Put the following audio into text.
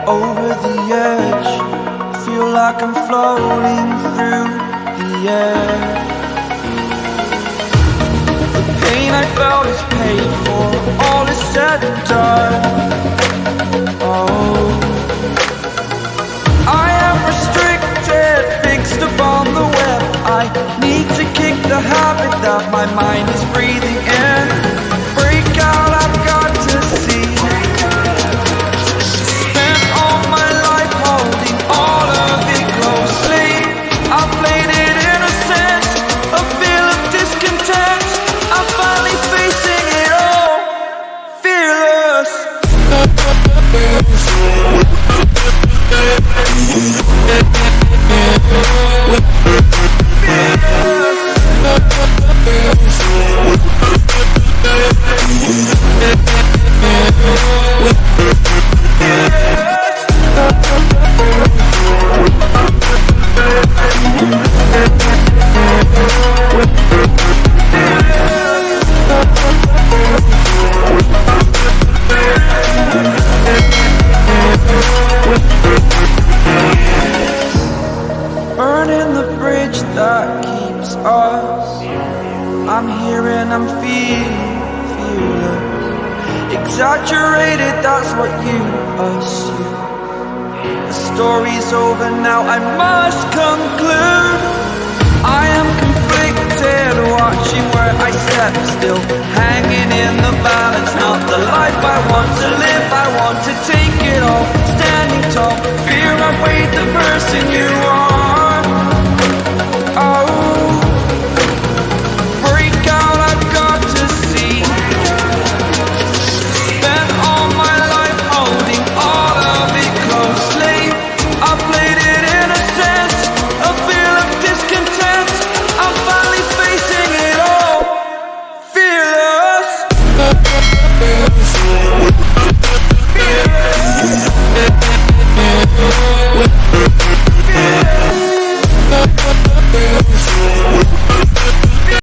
Over the edge, feel like I'm floating through the air. The pain I felt is paid for, all is said and done. Oh, I am restricted, fixed upon the web. I need to kick the habit that my mind is breathing in. Break out, I've got to see. Spent all my life holding all of it closely. I played it innocent, a feel of discontent. I'm finally facing it all, fearless. Burning the bridge that keeps us. I'm here and I'm feeling fearless. Exaggerated, that's what you assume. The story's over now, I must conclude.